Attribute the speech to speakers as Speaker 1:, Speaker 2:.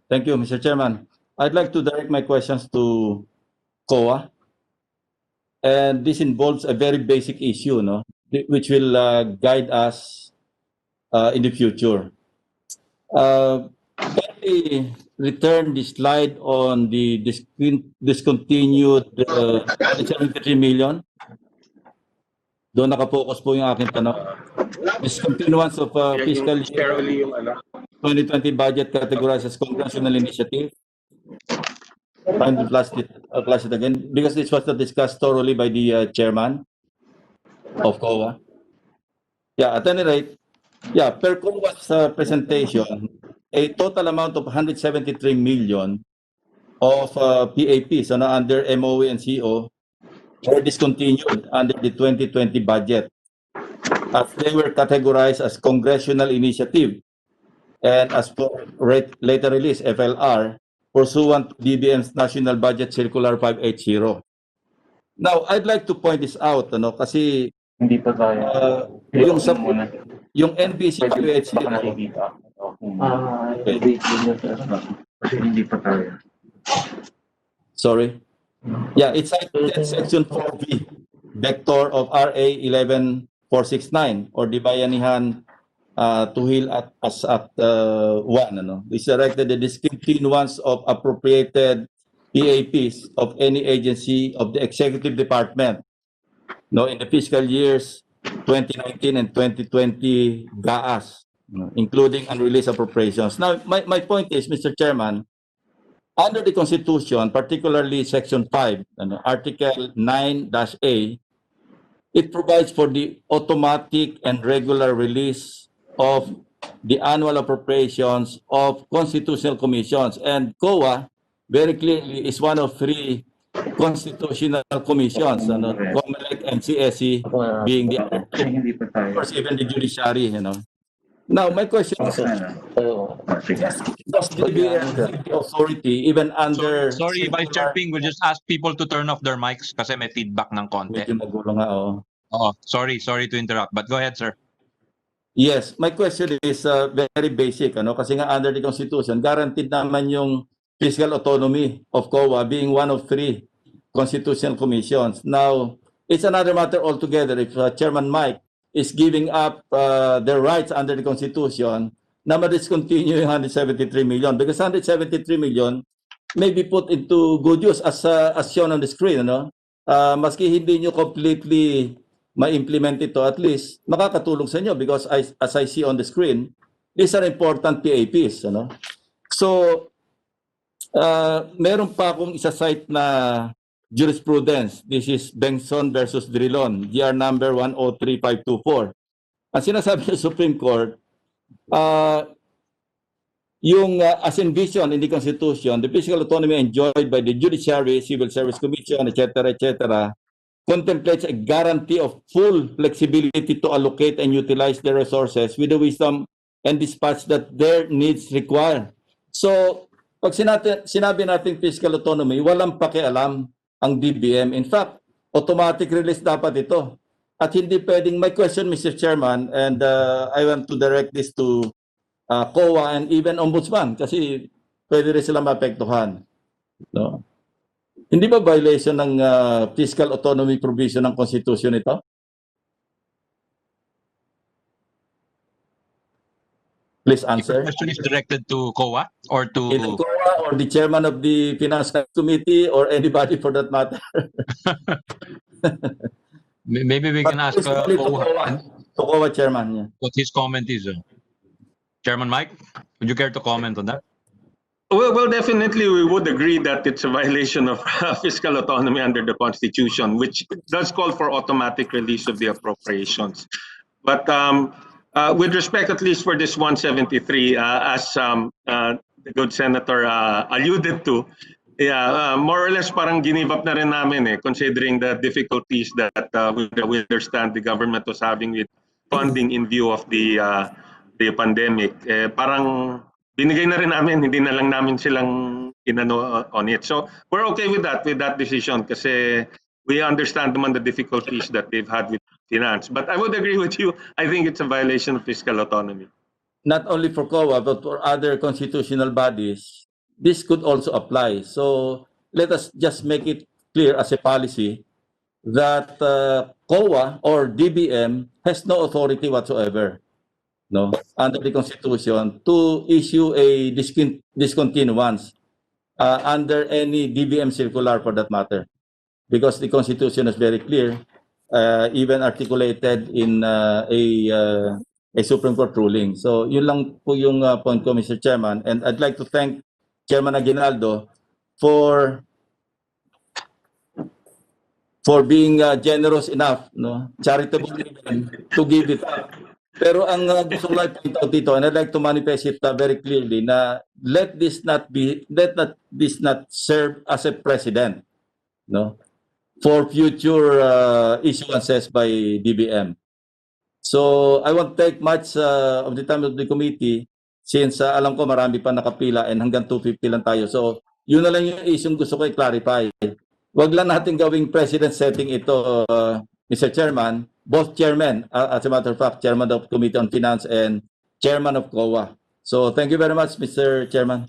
Speaker 1: Thank you, Mr. Chairman. I'd like to direct my questions to COA, and this involves a very basic issue, no, which will guide us in the future. Can we return the slide on the discontinued 73 million? Doon nakapokus po yung aking tanong. Discontinuance of fiscal year 2020 budget categorized as congressional initiative. Trying to flash it again because this was discussed thoroughly by the chairman of COA. Yeah, at any rate, yeah, per COA's presentation, a total amount of 173 million of PAPs under MOE and CO were discontinued under the 2020 budget as they were categorized as congressional initiative and as for later release FLR pursuant to DBM's National Budget Circular 580. Now, I'd like to point this out, kasi
Speaker 2: hindi pa tayo.
Speaker 1: yung NBC 580.
Speaker 2: Hindi pa tayo.
Speaker 1: Sorry. Yeah, it's cited section 4B, vector of RA 11469 or the bayanihan tuhil at 1. This directed the discontinuance of appropriated PAPs of any agency of the executive department in the fiscal years 2019 and 2020 GAAs, including unreleased appropriations. Now, my point is, Mr. Chairman, under the Constitution, particularly Section 5, Article 9-A, it provides for the automatic and regular release of the annual appropriations of constitutional commissions. And COA, very clearly, is one of 3 constitutional commissions, COMELEC and CSE being the other 2. Of course, even the judiciary, Now, my question is, does DBM have the authority even under...
Speaker 3: Sorry, Vice Chair Ping, we'll just ask people to turn off their mics kasi may feedback ng konti.
Speaker 1: Medyo magulo nga,
Speaker 3: Sorry to interrupt, but go ahead, sir.
Speaker 1: Yes, my question is very basic, kasi nga under the Constitution, guaranteed naman yung fiscal autonomy of COA being one of 3 constitutional commissions. Now, it's another matter altogether if Chairman Mike is giving up their rights under the Constitution na ma-discontinue yung 173 million because 173 million may be put into good use as shown on the screen. Maski hindi nyo completely ma-implement ito, at least makakatulong sa inyo because as I see on the screen, these are important PAPs. So, meron pa akong isa-cite na jurisprudence. This is Benson versus Drilon, GR number 103524. Ang sinasabi ng Supreme Court, yung as envisioned in the Constitution, the fiscal autonomy enjoyed by the Judiciary, Civil Service Commission, etc., contemplates a guarantee of full flexibility to allocate and utilize their resources with the wisdom and dispatch that their needs require. So, pag sinabi natin fiscal autonomy, walang pakialam ang DBM. In fact, automatic release dapat ito. At hindi pwedeng, my question, Mr. Chairman, and I want to direct this to COA and even Ombudsman kasi pwede rin sila maapektuhan. Hindi ba violation ng fiscal autonomy provision ng Constitution ito? Please answer.
Speaker 3: The question is directed to COA or to...
Speaker 1: Either COA or the chairman of the Finance Committee or anybody for that matter.
Speaker 3: Maybe we can ask
Speaker 1: COA. To COA chairman. Yeah.
Speaker 3: What his comment is. Chairman Mike, would you care to comment on that?
Speaker 4: Well, definitely we would agree that it's a violation of fiscal autonomy under the Constitution, which does call for automatic release of the appropriations. But with respect, at least for this 173, as the good senator alluded to, more or less parang give up na rin namin considering the difficulties that we understand the government was having with funding in view of the pandemic. Parang binigay na rin namin, hindi na lang namin silang inano on it. So we're okay with that decision kasi we understand naman the difficulties that they've had with finance. But I would agree with you. I think it's a violation of fiscal autonomy.
Speaker 1: Not only for COA, but for other constitutional bodies, this could also apply. So let us just make it clear as a policy that COA or DBM has no authority whatsoever, no, under the Constitution to issue a discontinuance under any DBM circular for that matter, because the Constitution is very clear, even articulated in a Supreme Court ruling. So yun lang po yung point ko, Mr. Chairman, and I'd like to thank Chairman Aguinaldo for being generous enough, no, charitable to give it up. Pero ang gusto ko lang point out dito, and I'd like to manifest it very clearly, na let this not serve as a precedent, no, for future issuances by DBM. So I won't take much of the time of the committee, since alam ko marami pa nakapila and hanggang 2:50 lang tayo. So yun na lang yung issue gusto ko i-clarify. Wag lang natin gawing precedent setting ito, Mr. Chairman. Both chairmen, as a matter of fact, chairman of Committee on Finance and chairman of COA. So thank you very much, Mr. Chairman.